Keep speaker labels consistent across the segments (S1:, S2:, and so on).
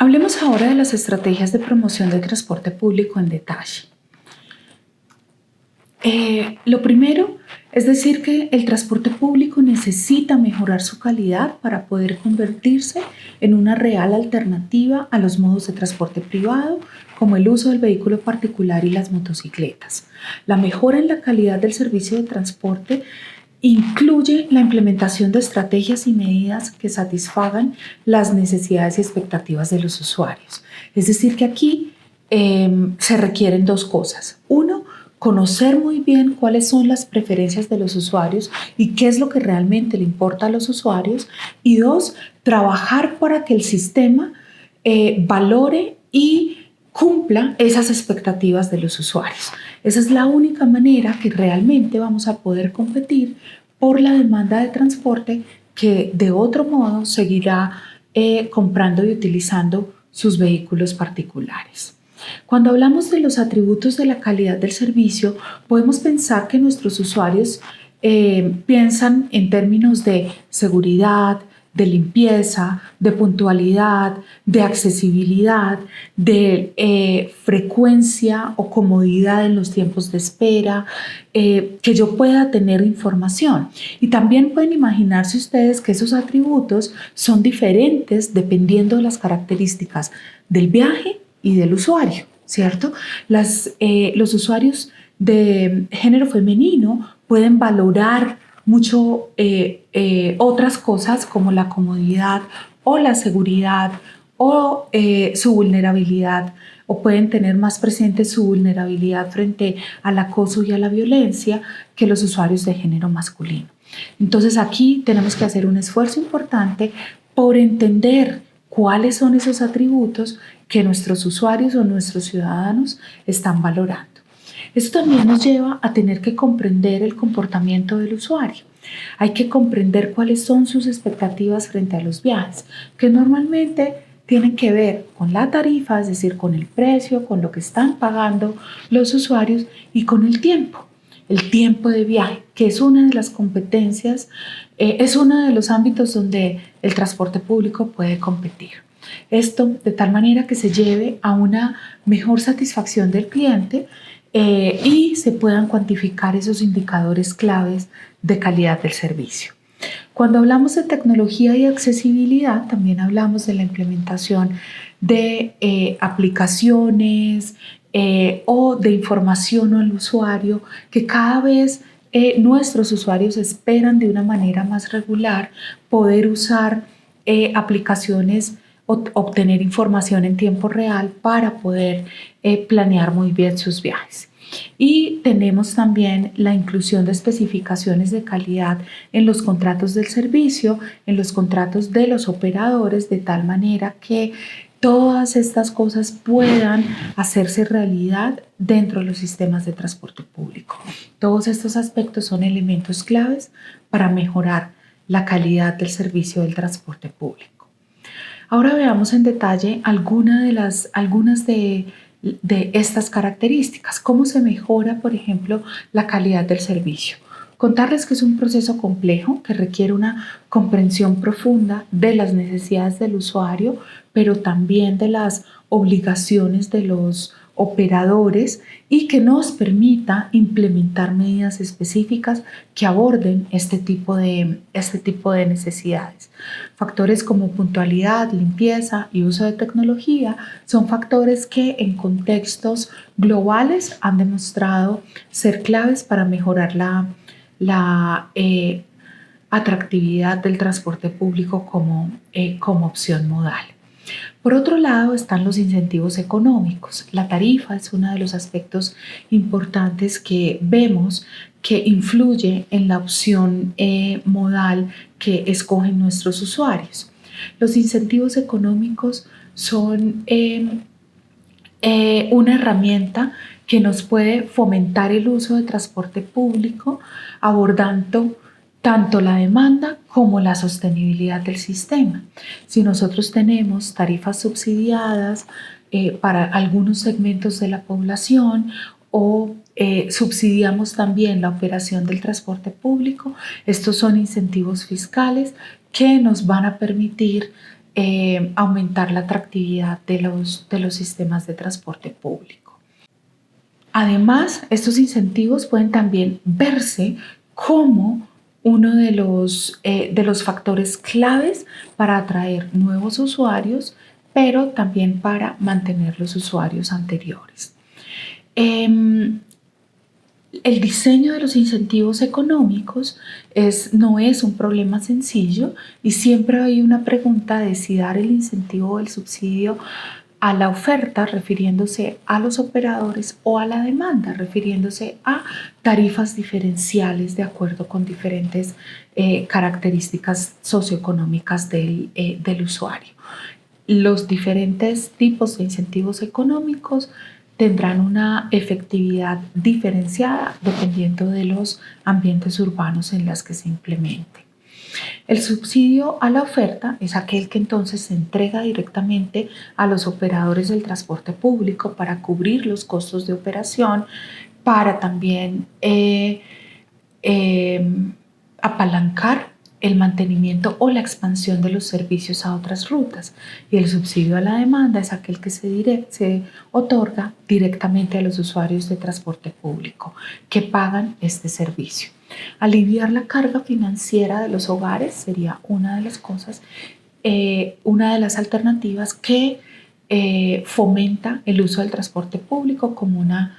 S1: Hablemos ahora de las estrategias de promoción del transporte público en detalle. Lo primero es decir que el transporte público necesita mejorar su calidad para poder convertirse en una real alternativa a los modos de transporte privado, como el uso del vehículo particular y las motocicletas. La mejora en la calidad del servicio de transporte incluye la implementación de estrategias y medidas que satisfagan las necesidades y expectativas de los usuarios. Es decir, que aquí se requieren dos cosas. Uno, conocer muy bien cuáles son las preferencias de los usuarios y qué es lo que realmente le importa a los usuarios. Y dos, trabajar para que el sistema valore y cumpla esas expectativas de los usuarios. Esa es la única manera que realmente vamos a poder competir por la demanda de transporte que de otro modo seguirá comprando y utilizando sus vehículos particulares. Cuando hablamos de los atributos de la calidad del servicio, podemos pensar que nuestros usuarios piensan en términos de seguridad, de limpieza, de puntualidad, de accesibilidad, de frecuencia o comodidad en los tiempos de espera, que yo pueda tener información. Y también pueden imaginarse ustedes que esos atributos son diferentes dependiendo de las características del viaje y del usuario, ¿cierto? Los usuarios de género femenino pueden valorar mucho otras cosas como la comodidad o la seguridad o su vulnerabilidad, o pueden tener más presente su vulnerabilidad frente al acoso y a la violencia que los usuarios de género masculino. Entonces aquí tenemos que hacer un esfuerzo importante por entender cuáles son esos atributos que nuestros usuarios o nuestros ciudadanos están valorando. Esto también nos lleva a tener que comprender el comportamiento del usuario. Hay que comprender cuáles son sus expectativas frente a los viajes, que normalmente tienen que ver con la tarifa, es decir, con el precio, con lo que están pagando los usuarios y con el tiempo de viaje, que es una de las competencias, es uno de los ámbitos donde el transporte público puede competir. Esto de tal manera que se lleve a una mejor satisfacción del cliente y se puedan cuantificar esos indicadores claves de calidad del servicio. Cuando hablamos de tecnología y accesibilidad, también hablamos de la implementación de aplicaciones o de información al usuario que cada vez nuestros usuarios esperan de una manera más regular poder usar aplicaciones o obtener información en tiempo real para poder planear muy bien sus viajes. Y tenemos también la inclusión de especificaciones de calidad en los contratos del servicio, en los contratos de los operadores, de tal manera que todas estas cosas puedan hacerse realidad dentro de los sistemas de transporte público. Todos estos aspectos son elementos claves para mejorar la calidad del servicio del transporte público. Ahora veamos en detalle algunas de estas características. ¿Cómo se mejora, por ejemplo, la calidad del servicio? Contarles que es un proceso complejo que requiere una comprensión profunda de las necesidades del usuario, pero también de las obligaciones de los operadores y que nos permita implementar medidas específicas que aborden este tipo de necesidades. Factores como puntualidad, limpieza y uso de tecnología son factores que en contextos globales han demostrado ser claves para mejorar la atractividad del transporte público como opción modal. Por otro lado están los incentivos económicos. La tarifa es uno de los aspectos importantes que vemos que influye en la opción modal que escogen nuestros usuarios. Los incentivos económicos son una herramienta que nos puede fomentar el uso de transporte público, abordando tanto la demanda como la sostenibilidad del sistema. Si nosotros tenemos tarifas subsidiadas para algunos segmentos de la población o subsidiamos también la operación del transporte público, estos son incentivos fiscales que nos van a permitir aumentar la atractividad de los sistemas de transporte público. Además, estos incentivos pueden también verse como uno de los factores claves para atraer nuevos usuarios, pero también para mantener los usuarios anteriores. El diseño de los incentivos económicos no es un problema sencillo y siempre hay una pregunta de si dar el incentivo o el subsidio a la oferta, refiriéndose a los operadores, o a la demanda, refiriéndose a tarifas diferenciales de acuerdo con diferentes características socioeconómicas del usuario. Los diferentes tipos de incentivos económicos tendrán una efectividad diferenciada dependiendo de los ambientes urbanos en los que se implemente. El subsidio a la oferta es aquel que entonces se entrega directamente a los operadores del transporte público para cubrir los costos de operación, para también apalancar el mantenimiento o la expansión de los servicios a otras rutas. Y el subsidio a la demanda es aquel que se otorga directamente a los usuarios de transporte público que pagan este servicio. Aliviar la carga financiera de los hogares sería una de las cosas, una de las alternativas que fomenta el uso del transporte público como una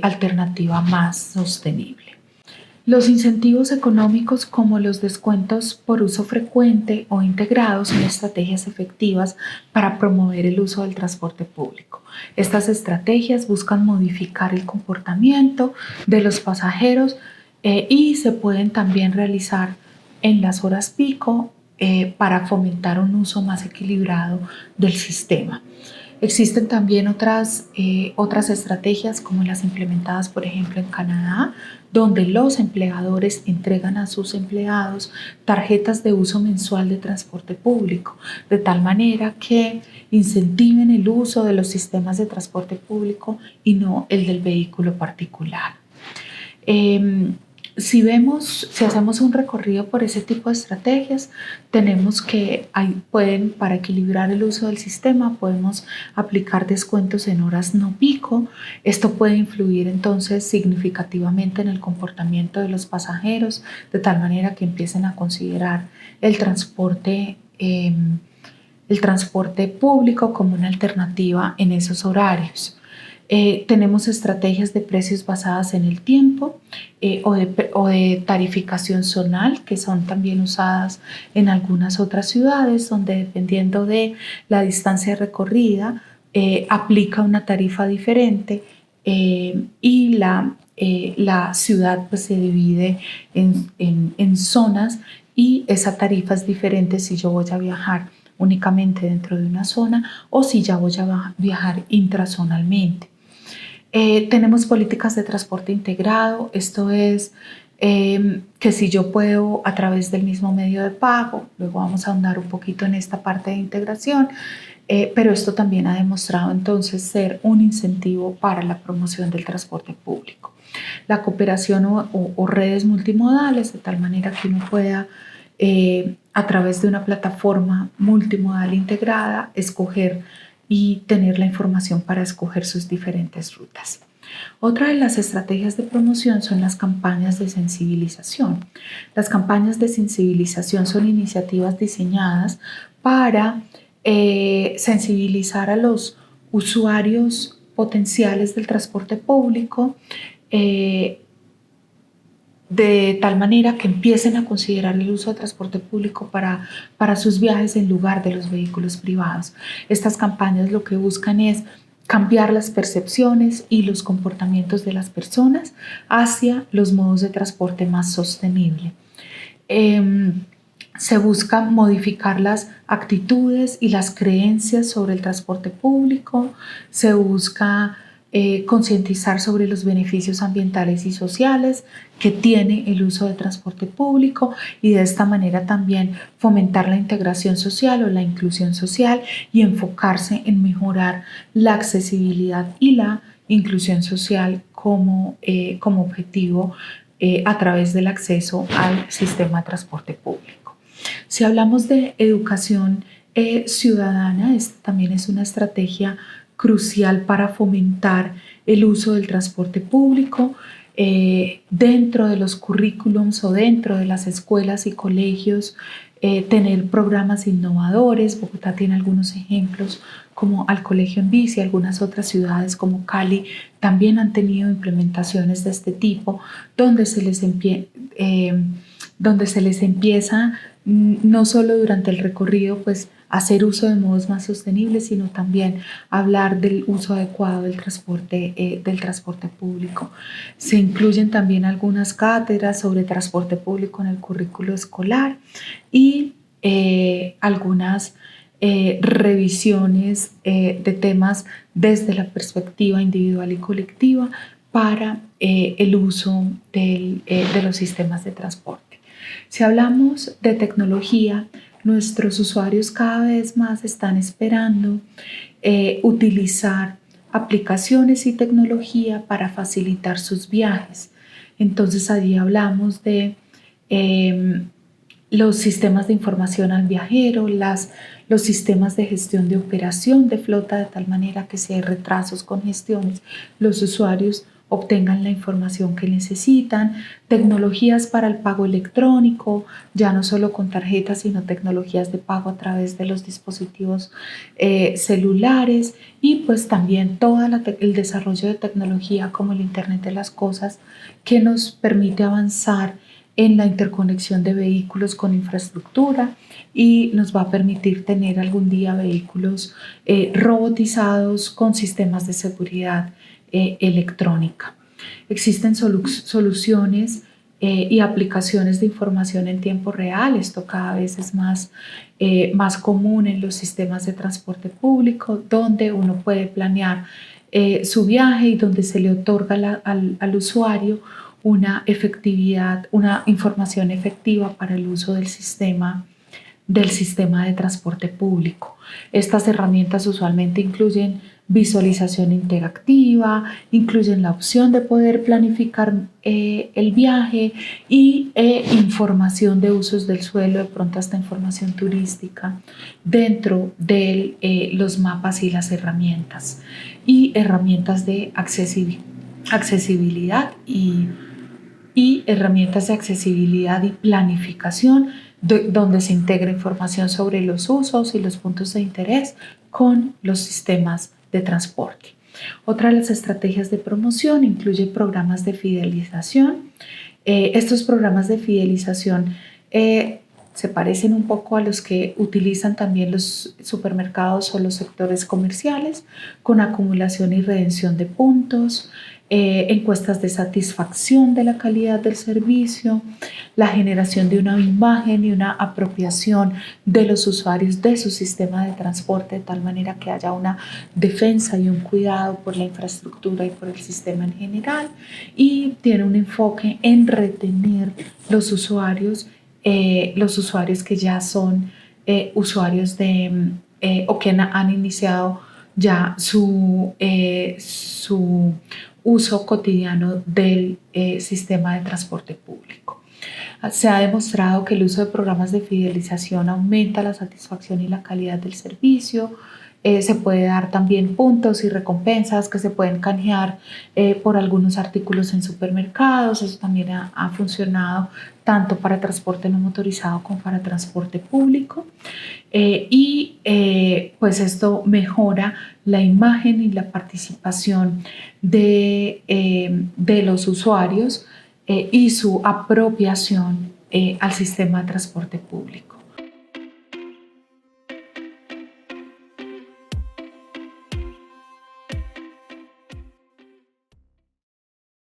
S1: alternativa más sostenible. Los incentivos económicos como los descuentos por uso frecuente o integrados son estrategias efectivas para promover el uso del transporte público. Estas estrategias buscan modificar el comportamiento de los pasajeros y se pueden también realizar en las horas pico para fomentar un uso más equilibrado del sistema. Existen también otras estrategias como las implementadas, por ejemplo, en Canadá, donde los empleadores entregan a sus empleados tarjetas de uso mensual de transporte público, de tal manera que incentiven el uso de los sistemas de transporte público y no el del vehículo particular. Si hacemos un recorrido por ese tipo de estrategias, tenemos que para equilibrar el uso del sistema, podemos aplicar descuentos en horas no pico. Esto puede influir entonces significativamente en el comportamiento de los pasajeros, de tal manera que empiecen a considerar el transporte público como una alternativa en esos horarios. Tenemos estrategias de precios basadas en el tiempo o de tarificación zonal, que son también usadas en algunas otras ciudades, donde dependiendo de la distancia recorrida aplica una tarifa diferente y la ciudad pues, se divide en zonas, y esa tarifa es diferente si yo voy a viajar únicamente dentro de una zona o si ya voy a viajar intrazonalmente. Tenemos políticas de transporte integrado. Esto es que si yo puedo a través del mismo medio de pago, luego vamos a ahondar un poquito en esta parte de integración, pero esto también ha demostrado entonces ser un incentivo para la promoción del transporte público. La cooperación o redes multimodales, de tal manera que uno pueda a través de una plataforma multimodal integrada escoger y tener la información para escoger sus diferentes rutas. Otra de las estrategias de promoción son las campañas de sensibilización. Las campañas de sensibilización son iniciativas diseñadas para sensibilizar a los usuarios potenciales del transporte público de tal manera que empiecen a considerar el uso de transporte público para sus viajes en lugar de los vehículos privados. Estas campañas lo que buscan es cambiar las percepciones y los comportamientos de las personas hacia los modos de transporte más sostenibles. Se busca modificar las actitudes y las creencias sobre el transporte público, se busca concientizar sobre los beneficios ambientales y sociales que tiene el uso del transporte público, y de esta manera también fomentar la integración social o la inclusión social y enfocarse en mejorar la accesibilidad y la inclusión social como objetivo a través del acceso al sistema de transporte público. Si hablamos de educación ciudadana. Esta también es una estrategia crucial para fomentar el uso del transporte público dentro de los currículums o dentro de las escuelas y colegios. Tener programas innovadores. Bogotá tiene algunos ejemplos como al Colegio en Bici. Algunas otras ciudades como Cali también han tenido implementaciones de este tipo donde se les empieza no solo durante el recorrido pues hacer uso de modos más sostenibles, sino también hablar del uso adecuado del transporte público. Se incluyen también algunas cátedras sobre transporte público en el currículo escolar y algunas revisiones de temas desde la perspectiva individual y colectiva para el uso de los sistemas de transporte. Si hablamos de tecnología, nuestros usuarios cada vez más están esperando utilizar aplicaciones y tecnología para facilitar sus viajes. Entonces allí hablamos de los sistemas de información al viajero, los sistemas de gestión de operación de flota, de tal manera que si hay retrasos, congestiones, los usuarios obtengan la información que necesitan, tecnologías para el pago electrónico, ya no solo con tarjetas, sino tecnologías de pago a través de los dispositivos celulares, y pues también todo el desarrollo de tecnología como el Internet de las Cosas, que nos permite avanzar en la interconexión de vehículos con infraestructura y nos va a permitir tener algún día vehículos robotizados con sistemas de seguridad electrónica. Existen soluciones y aplicaciones de información en tiempo real. Esto cada vez es más común en los sistemas de transporte público, donde uno puede planear su viaje y donde se le otorga al usuario una información efectiva para el uso del sistema de transporte público. Estas herramientas usualmente incluyen visualización interactiva, incluyen la opción de poder planificar el viaje y información de usos del suelo, de pronto hasta información turística dentro de los mapas y las herramientas, y herramientas de accesibilidad y herramientas de accesibilidad y planificación, donde se integra información sobre los usos y los puntos de interés con los sistemas de transporte. Otra de las estrategias de promoción incluye programas de fidelización. Estos programas de fidelización se parecen un poco a los que utilizan también los supermercados o los sectores comerciales, con acumulación y redención de puntos, encuestas de satisfacción de la calidad del servicio, la generación de una imagen y una apropiación de los usuarios de su sistema de transporte, de tal manera que haya una defensa y un cuidado por la infraestructura y por el sistema en general, y tiene un enfoque en retener los usuarios que ya son usuarios o que han iniciado ya su uso cotidiano del sistema de transporte público. Se ha demostrado que el uso de programas de fidelización aumenta la satisfacción y la calidad del servicio. Se puede dar también puntos y recompensas que se pueden canjear por algunos artículos en supermercados. Eso también ha funcionado tanto para transporte no motorizado como para transporte público. Pues esto mejora la imagen y la participación de los usuarios y su apropiación al sistema de transporte público.